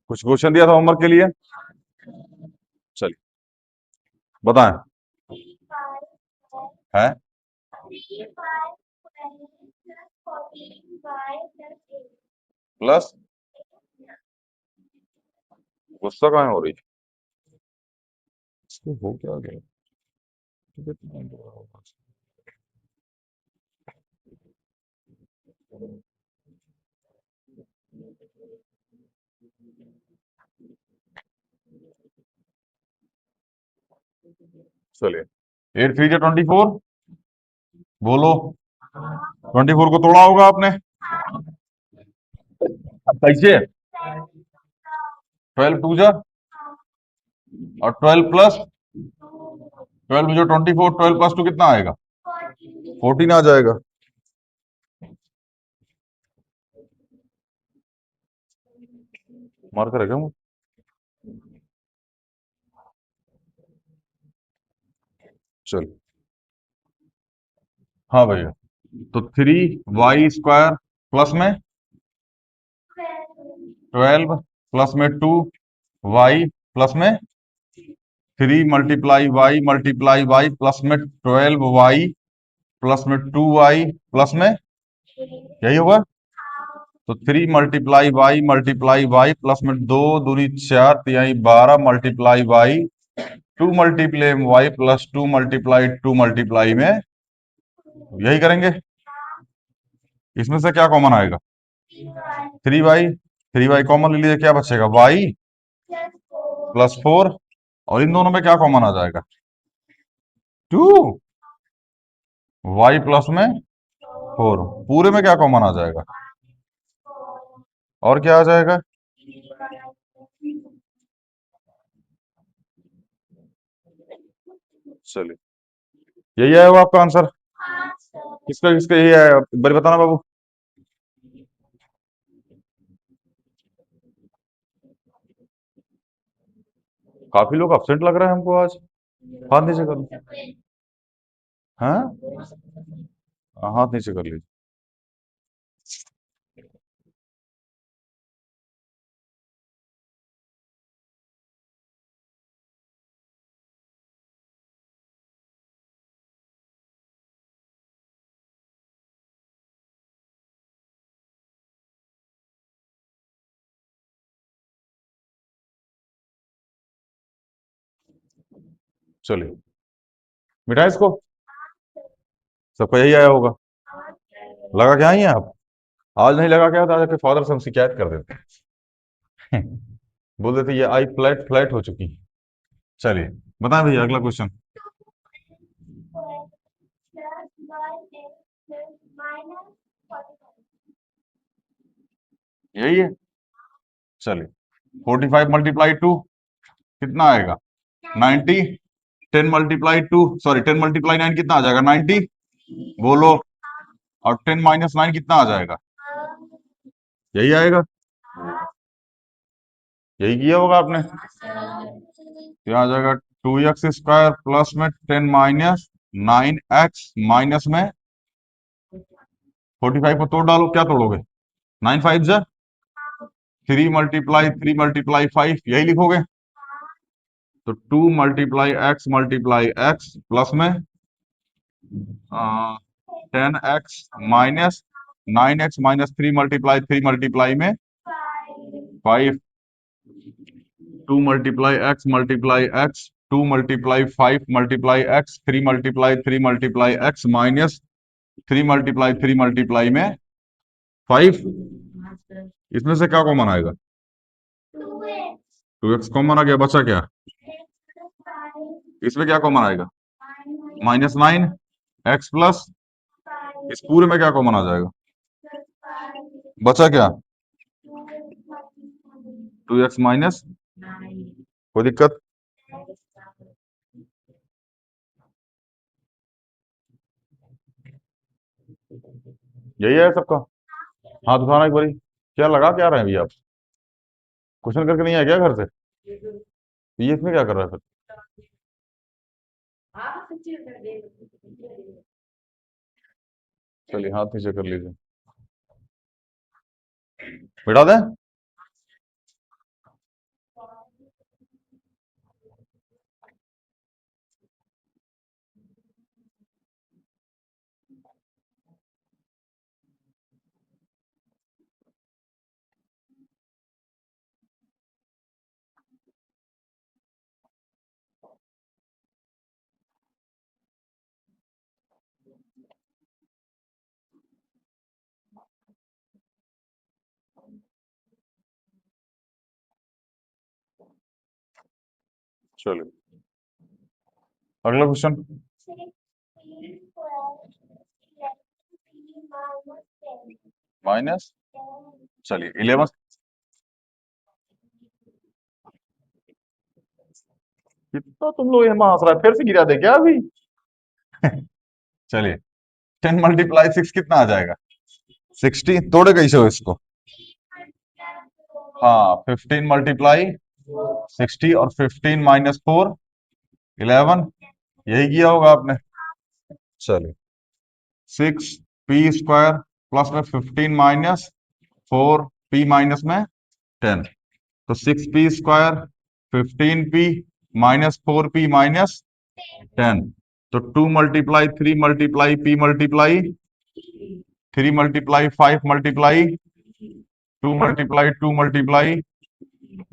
कुछ क्वेश्चन दिया था होमवर्क के लिए। चलिए बताएं। है प्लस, गुस्सा कहाँ हो रही है? इसको हो क्या गया? चलिए, 8 3 जा 24, बोलो। 24 को तोड़ा होगा आपने। अब कैसे? 12 2 जा, और 12 जो 24, 12 + 2 कितना आएगा? 14 आ जाएगा। मार्कर है क्या वो? चलो, हाँ भैया। तो 3y² प्लस में 12 प्लस में 2y प्लस में 3 × y प्लस में 12y प्लस में 2y प्लस में, यही होगा। तो 3 × y प्लस में 2 दूनी 4 तिहाई 12 मल्टीप्लाई y, 2 × y प्लस 2 × 2 में, यही करेंगे। इसमें से क्या कॉमन आएगा? 3y। 3y कॉमन ले लीजिए, क्या बचेगा? y +4। और इन दोनों में क्या कॉमन आ जाएगा? 2। y प्लस में 4। पूरे में क्या कॉमन आ जाएगा? और क्या आ जाएगा? चलिए, यही आया हुआ आपका आंसर। किसका किसका यही आया, एक बार बताना बाबू। काफी लोग अपसेंट लग रहे हैं हमको आज। हाथ नीचे कर लो। हाँ, हाथ नीचे कर लीजिए। चलिए, मिटाए इसको। सबका यही आया होगा। लगा क्या ही है आप? आज नहीं लगा क्या, तो आज आपके फादर से हम शिकायत कर देते हैं। बोल देते ये आई फ्लैट फ्लैट हो चुकी है। चलिए, बताएं भैया अगला क्वेश्चन। यही है। चलिए, 45 × 2 कितना आएगा? 90। 10 × 2, सॉरी 10 × 9 कितना आ जाएगा? 90। बोलो। और 10 - 9 कितना आ जाएगा? यही आएगा। यही किया होगा आपने। तो यहाँ आ जाएगा 2x² प्लस में 10 - 9x माइनस में 45 को तोड़ डालो, क्या तोड़ोगे? 9 5 जा, 3 × 3 × 5 यही लिखोगे। तो 2 × x प्लस में 10x - 9x में 5। 2 × x, 2 × 5 3 × 3 माइनस 3 × 3 में 5। इसमें से क्या कॉमन आएगा? 2x कॉमन आ गया, बचा क्या? इसमें क्या कॉमन आएगा? -9 x प्लस, इस पूरे में क्या कॉमन आ जाएगा? बचा क्या? 2x माइनस, कोई दिक्कत? यही है सबका। हाथ उठाना एक बारी। क्या लगा क्या रहे हैं भैया आप? क्वेश्चन करके नहीं आए क्या घर से? ये इसमें क्या कर रहा है फिर? चलिए, हाथ नीचे कर लीजिए। बिठा दें? चलिए अगला क्वेश्चन। माइनस, चलिए 11। कितना तुम लोग यहाँ हंस रहा है, फिर से गिरा दे क्या अभी? चलिए 10 × 6 कितना आ जाएगा? 60। तोड़े कैसे हो इसको? हाँ 15 × 60 और 15 - 4 11। यही किया होगा आपने। चलिए 6p² प्लस में 15 - 4p - में 10, तो 6p², 15p - 4p - 10, तो 2 × 3 × 5 × 3 × 2 × 2 -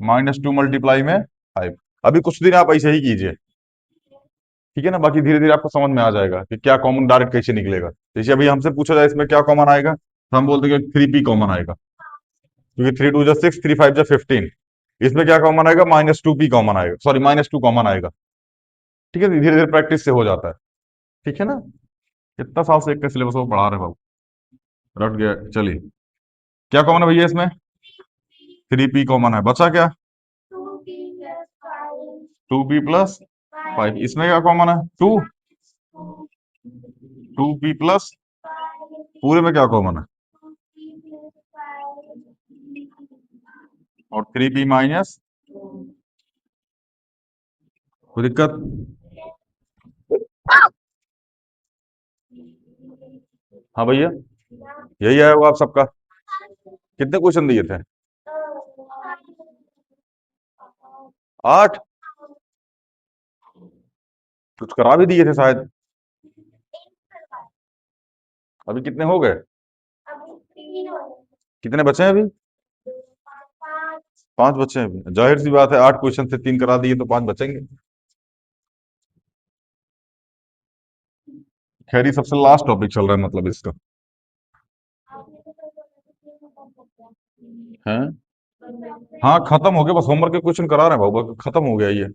5 अभी कुछ दिन आप ऐसे ही कीजिए, ठीक है ना? बाकी धीरे धीरे आपको समझ में आ जाएगा कि क्या कॉमन डायरेक्ट कैसे निकलेगा। जैसे अभी हमसे पूछा जाए इसमें क्या कॉमन आएगा, तो हम बोलते हैं कि 3p कॉमन आएगा, क्योंकि 3 × 2 = 6, 3 × 5 = 15। इसमें क्या कॉमन आएगा? -2p कॉमन आएगा, सॉरी -2 कॉमन आएगा। ठीक है, धीरे धीरे प्रैक्टिस से हो जाता है। ठीक है ना? कितना साल से एक का सिलेबस वो पढ़ा रहे बाबू, रट गया। चलिए क्या कॉमन है भैया इसमें? 3p कॉमन है, बचा क्या? 2p + 5। इसमें क्या कॉमन है? 2। 2p+ पूरे में क्या कॉमन है? और 3p- कोई दिक्कत? हाँ भैया, यही आया होगा आप सबका। कितने क्वेश्चन दिए थे? 8। कुछ करा भी दिए थे शायद। अभी कितने हो गए? कितने बचे हैं अभी? 5 बचे हैं अभी। जाहिर सी बात है, 8 क्वेश्चन से 3 करा दिए तो 5 बचेंगे। खैर ये सबसे लास्ट टॉपिक चल रहा है मतलब इसका है। हाँ खत्म हो गया, बस होमवर्क के क्वेश्चन करा रहे हैं भाऊ, बस खत्म हो गया ये।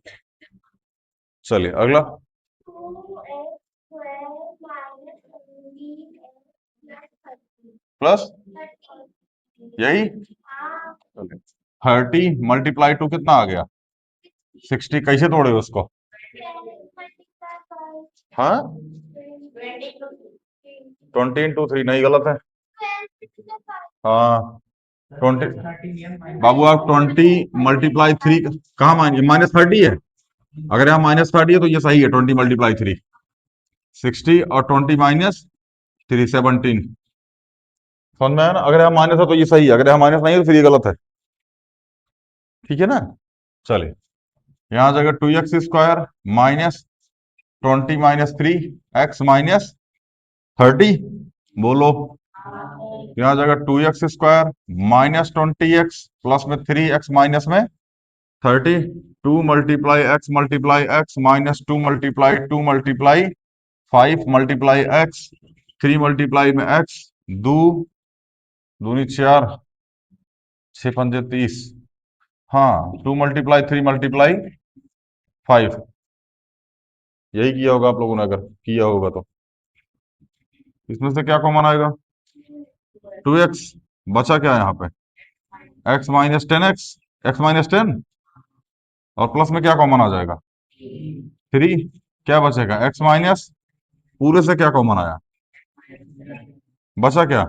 चलिए अगला। प्लस यही 30 × 2 कितना आ गया? 60। कैसे तोड़े उसको? हाँ 20 × 3 नहीं, गलत है। हाँ 20। बाबू आप 20 × 3 कहाँ मानेंगे? -30 है। अगर यहाँ -30 है तो ये सही है। 20 × 3 60 और 20 - 3 17। समझ में आया ना? अगर यहाँ माइनस है तो ये सही है, अगर यहाँ माइनस नहीं है तो फिर ये गलत है। ठीक है ना? चलिए यहाँ आ जाएगा 2x² -20 - 3 x - 30। बोलो। यहाँ आ जाएगा 2x² -20x प्लस में 3x - में 30। 2 × x - 2 × 2 × 5 3 में x, 2 दूनी 4, 6 × 5 = 30। हाँ 2 × 3 × 5। यही किया होगा आप लोगों ने, अगर किया होगा तो। इसमें से क्या कॉमन आएगा? 2x। बचा क्या यहाँ पे? x - 10x, x - 10। और प्लस में क्या कॉमन आ जाएगा? 3। क्या बचेगा? x माइनस, पूरे से क्या कॉमन आया? बचा क्या?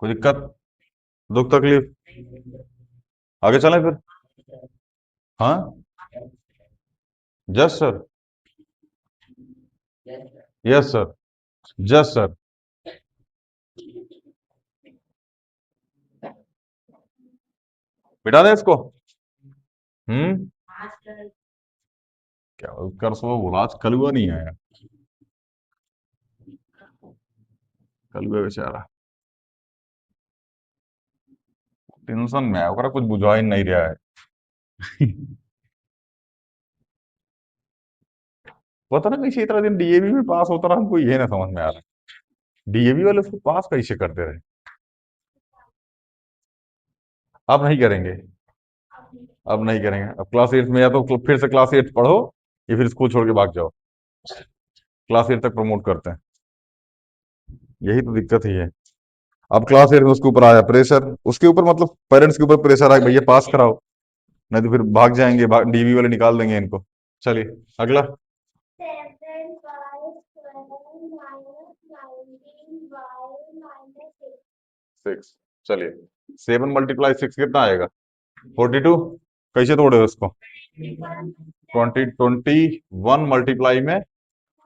कोई दिक्कत, दुख तकलीफ? आगे चलें फिर। हाँ जस सर, यस सर, जस सर। मिटा दें इसको। हम्म। क्या कर सो बोला, आज कलुआ नहीं आया। कलुआ बेचारा टेंशन में है, ओकरा कुछ बुझा ही नहीं रहा है। पता ना कैसे इतना दिन डीएवी में पास होता रहा, हमको ये ना समझ में आ रहा है डीएवी वाले उसको पास कैसे करते रहे। अब नहीं करेंगे, अब नहीं करेंगे, अब क्लास एट में या तो फिर से क्लास एट पढ़ो या फिर स्कूल छोड़ के भाग जाओ। क्लास एट तक प्रमोट करते हैं, यही तो दिक्कत ही है। अब क्लास एट में उसके ऊपर आया प्रेशर, उसके ऊपर मतलब पेरेंट्स के ऊपर प्रेशर आया, भैया पास कराओ, नहीं तो फिर भाग जाएंगे, डीवी वाले निकाल देंगे इनको। चलिए अगला। 6। चलिए 7 × 6 कितना आएगा? 42। कैसे तोड़े उसको? 21 में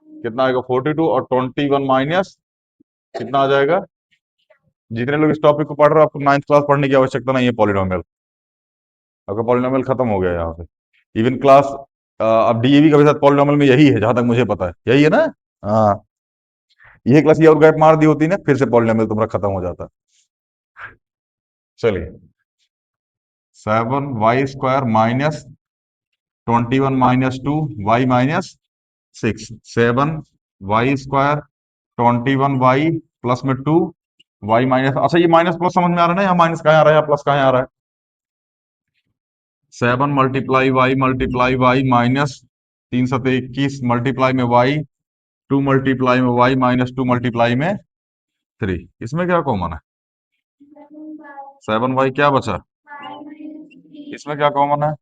कितना आएगा? 42 और 21 माइनस कितना आ जाएगा? जितने लोग इस टॉपिक को पढ़ रहे हो आपको नाइन्थ क्लास पढ़ने की आवश्यकता नहीं है पॉलिनोमियल। आपका पॉलिनोमियल खत्म हो गया यहाँ पे। इवन क्लास अब डीएवी का भी साथ पॉलिनोमियल में यही है, जहां तक मुझे पता है यही है ना। हाँ, ये क्लास ये और गैप मार दी होती ना, फिर से पॉलिनोमियल तुम्हारा खत्म हो जाता। चलिए 7y² minus 21 - 2y - 6। 7y² 21y plus में 2y माइनस, अच्छा ये माइनस प्लस समझ में आ रहा है ना, यहाँ माइनस कहाँ आ रहा है, यहाँ प्लस कहाँ आ रहा है? 7 × y माइनस 3 × 7 = 21 मल्टीप्लाई में y, 2 मल्टीप्लाई में y माइनस 2 मल्टीप्लाई में 3। इसमें क्या कॉमन है? 7y क्या बचा? इसमें क्या कॉमन है?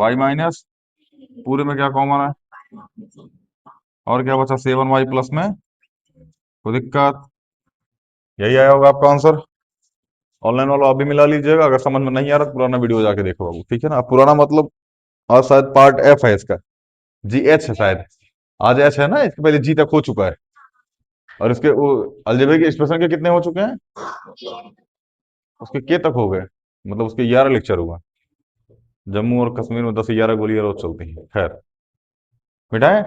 y माइनस, पूरे में क्या कॉमन है? और क्या बचा? 7y प्लस में, कोई दिक्कत? यही आया होगा आपका आंसर। ऑनलाइन वालों आप भी मिला लीजिएगा, अगर समझ में नहीं आ रहा तो पुराना वीडियो जाके देखो बाबू, ठीक है ना। पुराना मतलब आज शायद पार्ट एफ है इसका, जी एच है शायद, आज एच है ना, इसके पहले जी तक हो चुका है। और इसके वो अलजेब्रे के एक्सप्रेशन के कितने हो चुके हैं? उसके के तक हो गए, मतलब उसके 11 लेक्चर हुआ। जम्मू और कश्मीर में 10 11 गोलियां रोज चलती हैं। खैर मिटाए।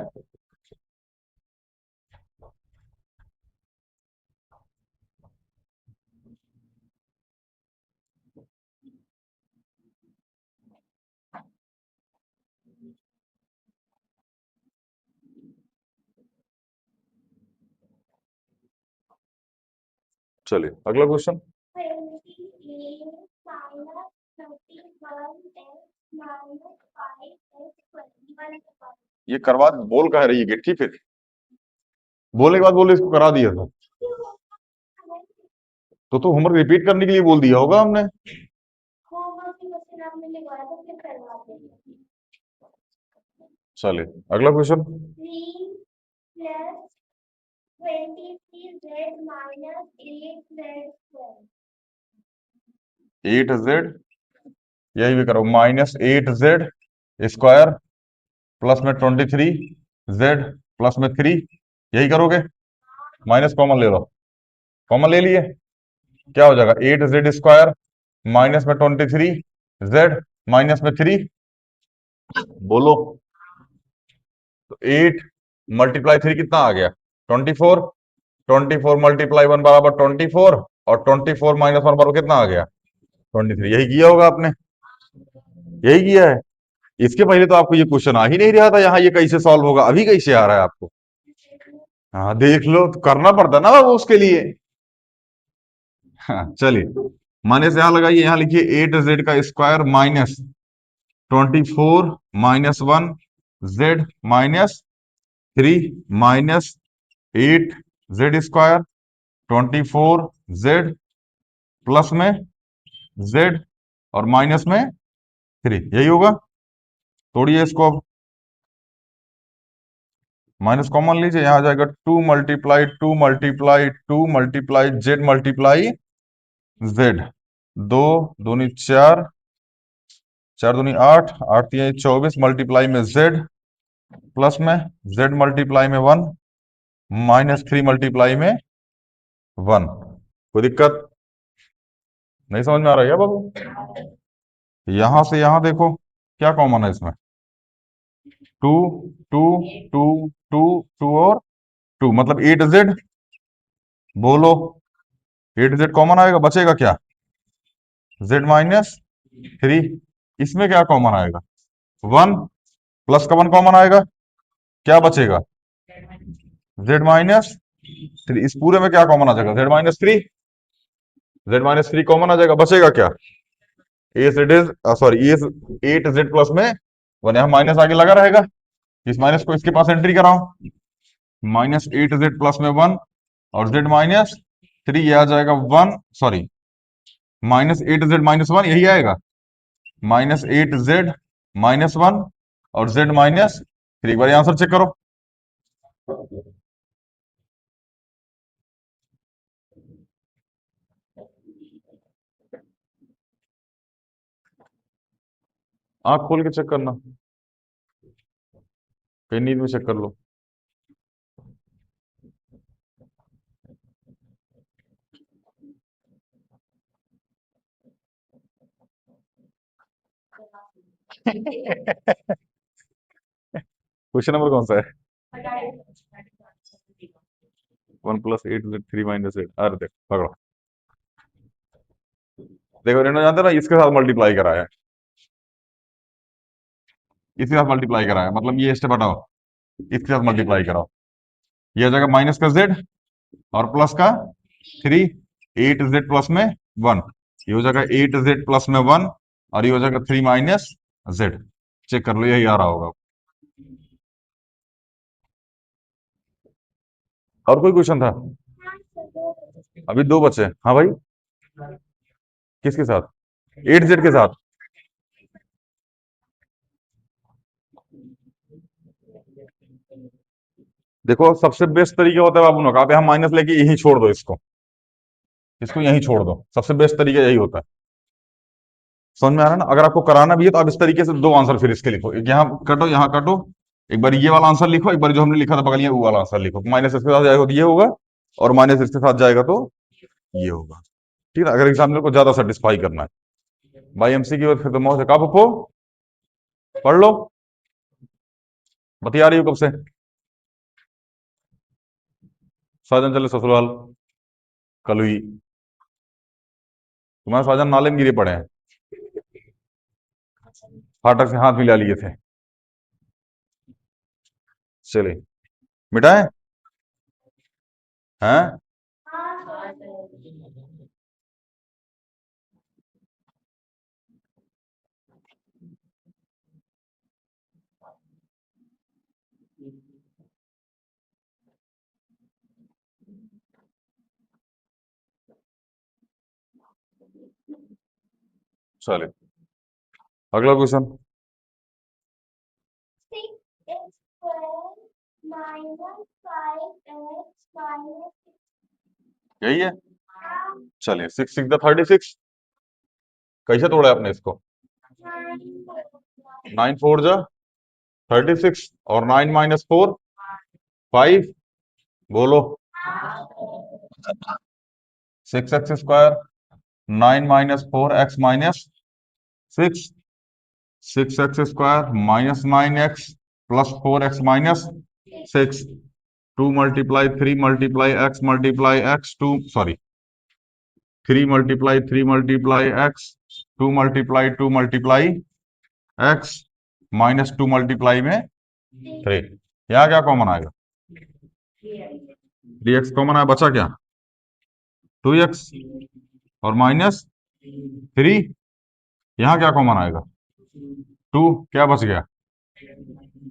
चलिए अगला क्वेश्चन। ये करवा बोल कह रही है गिट्टी फिर, बोलने के बाद बोले इसको करा दिया था, तो होमवर्क रिपीट करने के लिए बोल दिया होगा हमने। चलिए अगला क्वेश्चन। 8z, यही भी करो, -8z² प्लस में 23z प्लस में 3, यही करोगे। माइनस कॉमन ले लो, कॉमन ले लिए, क्या हो जाएगा? 8z² माइनस में 23z माइनस में 3, बोलो। तो 8 × 3 कितना आ गया? 24। 24 × 1 बराबर 24, और 24 - 1 बराबर कितना आ गया? 23। यही किया होगा आपने, यही किया है। इसके पहले तो आपको ये क्वेश्चन आ ही नहीं रहा था, यहाँ ये कैसे सॉल्व होगा, अभी कैसे आ रहा है आपको? हाँ देख लो, तो करना पड़ता ना वो उसके लिए। हाँ चलिए, माइनस यहाँ लगाइए, यहाँ लिखिए 8z² minus 24 - 1z minus 8z² 24z plus में z और माइनस में 3, यही होगा। तोड़िए इसको अब, माइनस कॉमन लीजिए, यहाँ आ जाएगा 2 × 2 × 2 × 2 z। 2 दूनी 4, 4 दूनी 8, 8 × 3 = 24 मल्टीप्लाई में z प्लस में z मल्टीप्लाई में 1 -3 मल्टीप्लाई में 1। कोई दिक्कत? नहीं समझ में आ रहा है क्या बाबू? यहां से यहां देखो क्या कॉमन है इसमें, two two two two two और टू, मतलब 8z। बोलो 8z कॉमन आएगा, बचेगा क्या, z-3। इसमें क्या कॉमन आएगा, 1, प्लस का 1 कॉमन आएगा, क्या बचेगा, z-3। इस पूरे में क्या कॉमन आ जाएगा, z-3। z-3 कॉमन आ जाएगा, बचेगा क्या, A Z is sorry A 8z plus में 1, यहां माइनस आगे लगा रहेगा, इस माइनस को इसके पास एंट्री कराओ, -8z प्लस में 1 और z-3, ये आ जाएगा 1, सॉरी -8z-1 यही आएगा, -8z-1 और z-3। एक बार आंसर चेक करो। आंख खोल के चेक करना, कहीं नींद में चेक कर लो। क्वेश्चन नंबर कौन सा है, 1 + 8z3 - 8, अरे देखो पकड़ो, देखो रेनो जानते हो ना, इसके साथ मल्टीप्लाई कराया है, इसके साथ मल्टीप्लाई कराया है, मतलब ये स्टेप हटाओ, इसके साथ मल्टीप्लाई कराओ, ये आ जाएगा माइनस का z और प्लस का 3, 8z प्लस में 1, ये हो जाएगा 8z प्लस में 1 और ये हो जाएगा 3 माइनस z। चेक कर लो, यही आ रहा होगा। और कोई क्वेश्चन था, अभी दो बचे, हाँ भाई, किसके साथ, 8z के साथ। देखो सबसे बेस्ट तरीका होता है बाबू, आप यहाँ माइनस लेके यही छोड़ दो, इसको इसको यहीं छोड़ दो, सबसे बेस्ट तरीका यही होता है। समझ में आ रहा है ना, अगर आपको कराना भी है तो आप इस तरीके से दो आंसर फिर इसके लिखो, एक यहाँ कटो, एक बार ये वाला आंसर लिखो, एक बार जो हमने लिखा था बगल में वो वाला आंसर लिखो, माइनस इसके साथ जाएगा तो ये होगा और माइनस इसके साथ जाएगा तो ये होगा। ठीक है, अगर एग्जामिनर को ज्यादा सेटिस्फाई करना है, भाई एमसी की बात खत्म हो, कब पढ़ लो, बतिया रही हो कब से, साजन चले ससुराल, कल हुई, तुम्हारे साजन नाले में गिरे पड़े हैं, फाटक से हाथ मिला लिए थे, चले मिटाए हैं। चले अगला क्वेश्चन, यही है, चलिए 6 6 36, कैसे तोड़ा है आपने इसको, 9 4 जा 36 और 9 - 4 5, बोलो 6x², 9 - 4x - 6, 6x² -9x plus 4x - 6, 2 × 3 × x 2, sorry 3 × 3 × x, 2 × 2 × x -2 में 3, यहाँ क्या कॉमन आएगा, 3x कॉमन आया, बचा क्या, 2x और -3, यहाँ क्या कॉमन आएगा, 2, क्या बच गया,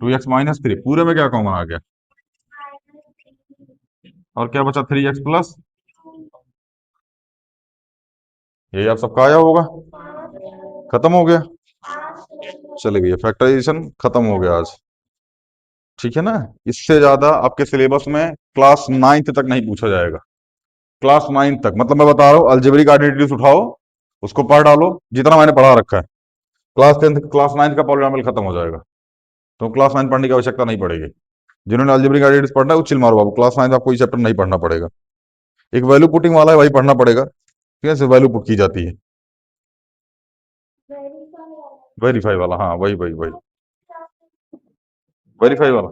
2x - 3, पूरे में क्या कॉमन आ गया, और क्या बचा 3x प्लस, यही आप सबका आया होगा, खत्म हो गया, चले भैया फैक्टराइजेशन खत्म हो गया आज। ठीक है ना, इससे ज्यादा आपके सिलेबस में क्लास 9th तक नहीं पूछा जाएगा, क्लास 9th तक, मतलब मैं बता रहा हूँ अलजेब्रिक आइडेंटिटीज उठाओ, उसको पढ़ डालो जितना मैंने पढ़ा रखा है, क्लास 10th क्लास 9th का पॉलिनोमियल खत्म हो जाएगा, तो क्लास 9 पढ़ने की आवश्यकता नहीं पड़ेगी। जिन्होंने अलजेब्रिक आइडेंटिटीज पढ़ना है वो चिल मारो बाबू, क्लास 9 आपको कोई चैप्टर नहीं पढ़ना पड़ेगा। एक वैल्यू पुटिंग वाला है, वही पढ़ना पड़ेगा, ठीक है, वैल्यू पुट की जाती है। वेरीफाई वाला, हाँ वही वही वही, वेरीफाई वाला।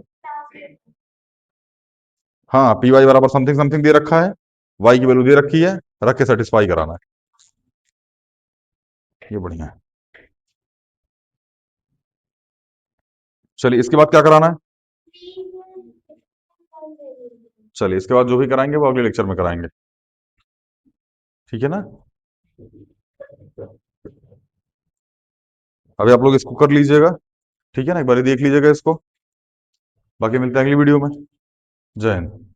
हाँ, पी वाई बराबर समथिंग समथिंग दे रखा है, वाई की वैल्यू दे रखी है, रख के सेटिस्फाई कराना है, ये बढ़िया है। चलिए इसके बाद क्या कराना है? चलिए इसके बाद जो भी कराएंगे वो अगले लेक्चर में कराएंगे, ठीक है ना? अभी आप लोग इसको कर लीजिएगा, ठीक है ना, एक बार देख लीजिएगा इसको, बाकी मिलते हैं अगली वीडियो में। जय हिंद।